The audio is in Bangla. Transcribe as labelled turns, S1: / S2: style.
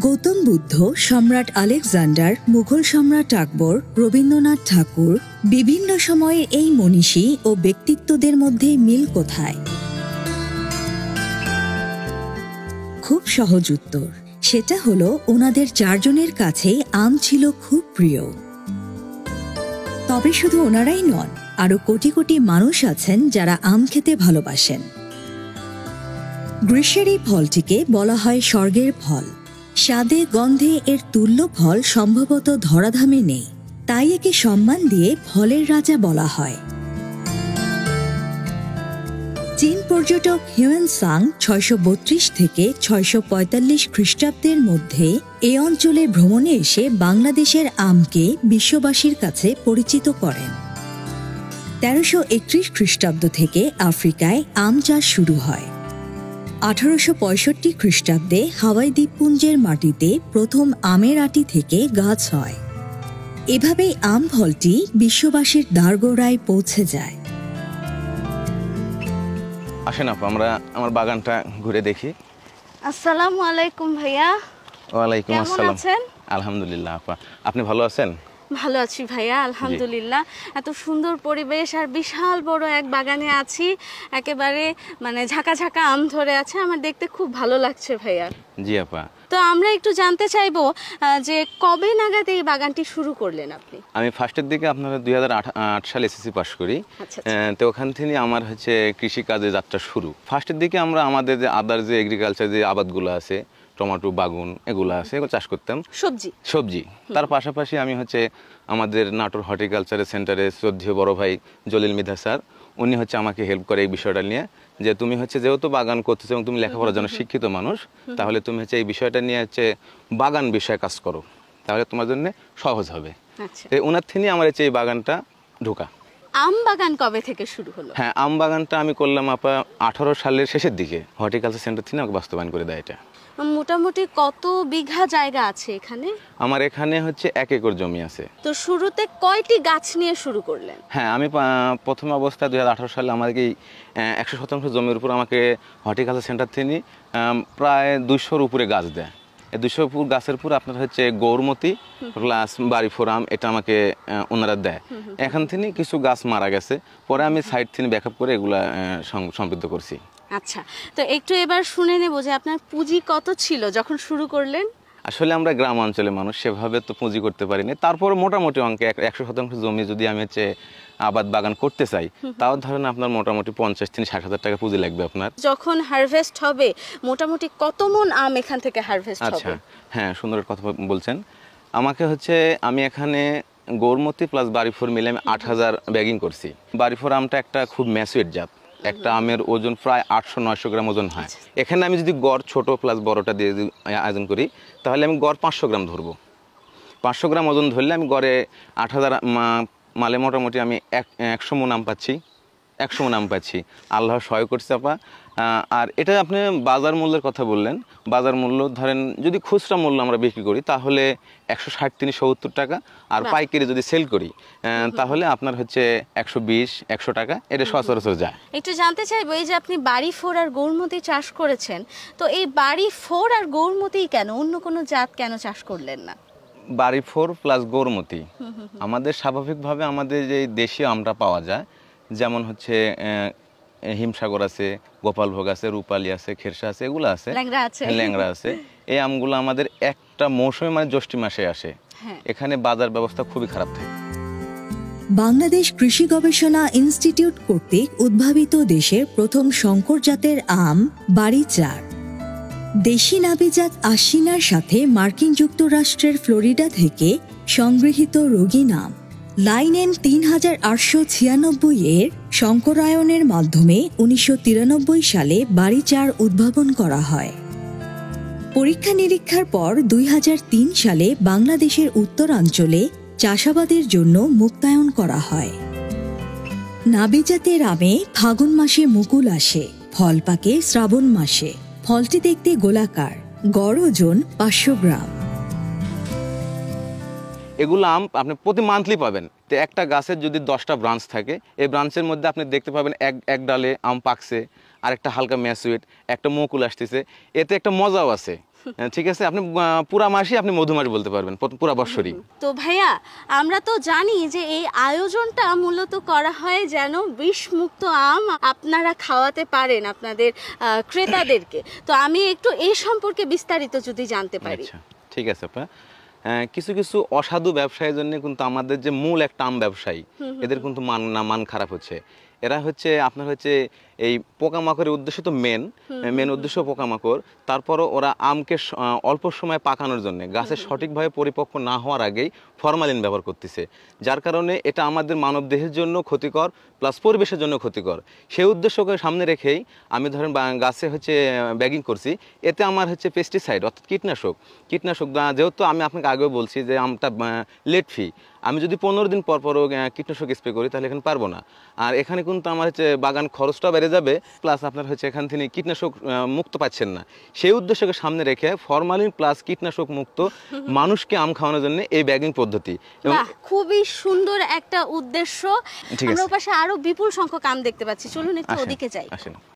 S1: গৌতম বুদ্ধ, সম্রাট আলেকজান্ডার, মুঘল সম্রাট আকবর, রবীন্দ্রনাথ ঠাকুর, বিভিন্ন সময়ের এই মনীষী ও ব্যক্তিত্বদের মধ্যে মিল কোথায়? খুব সহজ উত্তর, সেটা হলো ওনাদের চারজনের কাছেই আম ছিল খুব প্রিয়। তবে শুধু ওনারাই নন, আরো কোটি কোটি মানুষ আছেন যারা আম খেতে ভালোবাসেন। গ্রীষ্মের এই ফলটিকে বলা হয় স্বর্গের ফল। স্বাদে গন্ধে এর তুল্য ফল সম্ভবত ধরাধামে নেই, তাই একে সম্মান দিয়ে ফলের রাজা বলা হয়। চীন পর্যটক হিউয়েন সাং ৬৩২ থেকে ৬৪৫ খ্রিস্টাব্দের মধ্যে এ অঞ্চলে ভ্রমণে এসে বাংলাদেশের আমকে বিশ্ববাসীর কাছে পরিচিত করেন। ১৩৩১ খ্রিস্টাব্দ থেকে আফ্রিকায় আম চাষ শুরু হয়। ১৮৬৫ খ্রিস্টাব্দে হাওয়াই দ্বীপপুঞ্জের মাটিতে প্রথম আমের আটি থেকে গাছ হয়। এভাবেই আম ফলটি বিশ্ববাসীর দ্বারগোড়ায় পৌঁছে যায়।
S2: আসেন আপা, আমরা আমার বাগানটা ঘুরে দেখি।
S3: আসসালামু আলাইকুম ভাইয়া।
S2: ওয়ালাইকুম আসসালাম।
S3: কেমন আছেন?
S2: আলহামদুলিল্লাহ আপা, আপনি ভালো আছেন?
S3: ভালো আছি ভাইয়া, আলহামদুলিল্লাহ। এত সুন্দর পরিবেশ আর বিশাল বড় এক বাগানে আছি, একেবারে মানে ঝাঁকা ঝাঁকা আম ধরে আছে, আমার দেখতে খুব ভালো লাগছে ভাইয়া।
S2: জি আপা।
S3: তো আমরা একটু জানতে চাইবো যে কবে নাগাদ এই বাগানটি শুরু করলেন আপনি?
S2: আমি ফার্স্টের দিকে আপনার ২০০৮ সালে এসএসসি পাস করি। তো ওখান থেকে আমার হচ্ছে কৃষিকাজে যাত্রা শুরু। ফার্স্টের দিকে আমরা আমাদের যে আদার যে এগ্রিকালচার যে আবাদগুলো আছে, টমেটো, বাগুন এগুলো আছে, এগুলো চাষ করতাম, সবজি। তার পাশাপাশি আমি হচ্ছে আমাদের নাটোর হর্টিকালচারের সেন্টারে শ্রদ্ধেয় বড় ভাই জলিল মৃধা স্যার, উনি হচ্ছে আমাকে হেল্প করে এই বিষয়টা নিয়ে, যে তুমি হচ্ছে যেহেতু বাগান করতেছো এবং তুমি লেখাপড়ার জন্য শিক্ষিত মানুষ, তাহলে তুমি হচ্ছে এই বিষয়টা নিয়ে হচ্ছে বাগান বিষয়ে কাজ করো, তাহলে তোমার জন্য সহজ হবে। ওনার থেকে আমার হচ্ছে এই বাগানটা ঢোকা।
S3: আম বাগান কবে থেকে শুরু হলো?
S2: হ্যাঁ, আম বাগানটা আমি করলাম আপা 18 সালের শেষের দিকে, হর্টিকালচার সেন্টার থেকে আমাকে বাস্তবায়ন করে দেয়। এটা
S3: মোটামুটি কত বিঘা জায়গা আছে এখানে?
S2: আমার এখানে হচ্ছে 1 একর জমি আছে।
S3: তো শুরুতে কয়টি গাছ নিয়ে শুরু করলেন?
S2: হ্যাঁ, আমি প্রথম অবস্থায় 2018 সালে আমাকে 100% জমির উপর আমাকে হর্টিকালচার সেন্টার থেকে প্রায় 200-র উপরে গাছ দেয়। এই 200 গাছের উপর আপনার হচ্ছে গৌরমতি প্লাস বাড়ি ফোরাম, এটা আমাকে ওনারা দেয়। এখান থেকে কিছু গাছ মারা গেছে, পরে আমি সাইড থেকে ব্যাকআপ করে এগুলা সমৃদ্ধ করছি।
S3: আচ্ছা, তো একটু এবার শুনে নেব যে আপনার পুঁজি কত ছিল যখন শুরু করলেন?
S2: আসলে আমরা গ্রাম অঞ্চলের মানুষ, সেভাবে তো পুঁজি করতে পারিনি। তারপর মোটামুটি অঙ্কে 100% জমি যদি আমি হচ্ছে আবাদ বাগান করতে চাই, তাও ধরেন আপনার মোটামুটি 50 থেকে 60,000 টাকা পুঁজি লাগবে আপনার।
S3: যখন হারভেস্ট হবে মোটামুটি কত মন আম এখান থেকে হারভেস্ট হবে?
S2: আচ্ছা, হ্যাঁ, সুন্দর কথা বলছেন। আমাকে হচ্ছে আমি এখানে গৌরমতি প্লাস বাড়িফোর মিলে আমি 8000 ব্যাগিং করছি। বাড়িফোর আমটা একটা খুব ম্যাচুয়েট জাত, একটা আমের ওজন প্রায় 800-900 গ্রাম ওজন হয়। এখানে আমি যদি গড় ছোট প্লাস বড়টা দিয়ে আয়োজন করি, তাহলে আমি গড় 500 গ্রাম ধরবো। 500 গ্রাম ওজন ধরলে আমি গড়ে 8000 মালে মোটামুটি আমি 100 মণ আম পাচ্ছি। 100 মণ আম পাচ্ছি, আল্লাহ সহায় করছে আপা। আর এটা আপনি বাজার মূল্যের কথা বললেন, বাজার মূল্য ধরেন যদি খুচরা মূল্য আমরা বিক্রি করি তাহলে 160 থেকে 70 টাকা, আর পাইকারি যদি সেল করি তাহলে আপনার হচ্ছে 120-100 টাকা, এটা সচরাচর যায়।
S3: একটু জানতে চাইবো, এই যে আপনি বাড়ি ফোর আর গৌরমতি চাষ করেছেন, তো এই বাড়ি ফোর আর গৌরমতি কেন, অন্য কোনো জাত কেন চাষ করলেন না?
S2: বাড়ি ফোর প্লাস গৌরমতি আমাদের স্বাভাবিকভাবে আমাদের যে দেশীয় আমটা পাওয়া যায়, যেমন হচ্ছে হিমসাগর আছে, গোপালভোগ আছে, রূপালী আছে, খেরসা আছে, এগুলো আছে, ল্যাংড়া আছে। এই আমগুলো আমাদের একটা মৌসুমে মানে জ্যৈষ্ঠ মাসে আসে। এখানে বাজার ব্যবস্থা খুবই খারাপ থাকে।
S1: বাংলাদেশ কৃষি গবেষণা ইনস্টিটিউট কর্তৃক উদ্ভাবিত দেশের প্রথম সংকর জাতের আম বাড়ি 4। দেশি নাবিজাত আশিনার সাথে মার্কিন যুক্তরাষ্ট্রের ফ্লোরিডা থেকে সংগৃহীত রোগী নাম লাইনেন 3896 এর সংকরায়নের মাধ্যমে 1993 সালে বাড়ি 4 উদ্ভাবন করা হয়। পরীক্ষা নিরীক্ষার পর 2003 সালে বাংলাদেশের উত্তরাঞ্চলে চাষাবাদের জন্য মুক্তায়ন করা হয়। নাবিজাতের আমে ফাগুন মাসে মুকুল আসে, ফল পাকে শ্রাবণ মাসে। ফলটি দেখতে গোলাকার, গড় ওজন 500 গ্রাম।
S2: এগুলো আম আপনি প্রতি মান্থলি পাবেন। তো একটা গাছের যদি 10টা ব্রাঞ্চ থাকে, এই ব্রাঞ্চের মধ্যে আপনি দেখতে পাবেন এক ডালে আম পাকছে, আর একটা হালকা ম্যাচুইট, একটা মকুল আসতেছে, এতে একটা মজাও আছে। ঠিক আছে, আপনি পুরা মাসই আপনি মধুমাস বলতে পারবেন, পুরা বৎসরই।
S3: তো ভাইয়া আমরা তো জানি যে এই আয়োজনটা মূলত করা হয় যেন বিষমুক্ত আম আপনারা খাওয়াতে পারেন আপনাদের ক্রেতাদেরকে। তো আমি একটু এই সম্পর্কে বিস্তারিত যদি জানতে পারি।
S2: আচ্ছা ঠিক আছে আপা। কিছু কিছু অসাধু ব্যবসায়ীর জন্য কিন্তু আমাদের যে মূল একটা আম ব্যবসায়ী, এদের কিন্তু মান খারাপ হচ্ছে। এরা হচ্ছে আপনার হচ্ছে এই পোকামাকড়ের উদ্দেশ্য তো মেন উদ্দেশ্য পোকামাকড়, তারপরও ওরা আমকে অল্প সময় পাকানোর জন্য গাছের সঠিকভাবে পরিপক্ক না হওয়ার আগেই ফরমালিন ব্যবহার করতেছে, যার কারণে এটা আমাদের মানব দেহের জন্য ক্ষতিকর প্লাস পরিবেশের জন্য ক্ষতিকর। সেই উদ্দেশ্যকে সামনে রেখেই আমি ধরেন গাছে হচ্ছে ব্যাগিং করছি। এতে আমার হচ্ছে পেস্টিসাইড অর্থাৎ কীটনাশক যেহেতু আমি আপনাকে আগেও বলছি যে আমটা লেট ফি, আমি যদি 15 দিন পর কীটনাশক স্প্রে করি তাহলে এখানে পারবো না। আর এখানে কিন্তু আমার হচ্ছে বাগান খরচটা বেড়ে যাবে, প্লাস আপনার হচ্ছে এখান থেকে কীটনাশক মুক্ত পাচ্ছেন না। সেই উদ্দেশ্যকে সামনে রেখে ফরমালিন প্লাস কীটনাশক মুক্ত মানুষকে আম খাওয়ানোর জন্য এই ব্যাগিং পদ্ধতি।
S3: খুবই সুন্দর একটা উদ্দেশ্য। আমরা পাশে আরো বিপুল সংখ্যক আম দেখতে পাচ্ছি, চলুন একটু ওদিকে যাই।
S2: আসেন।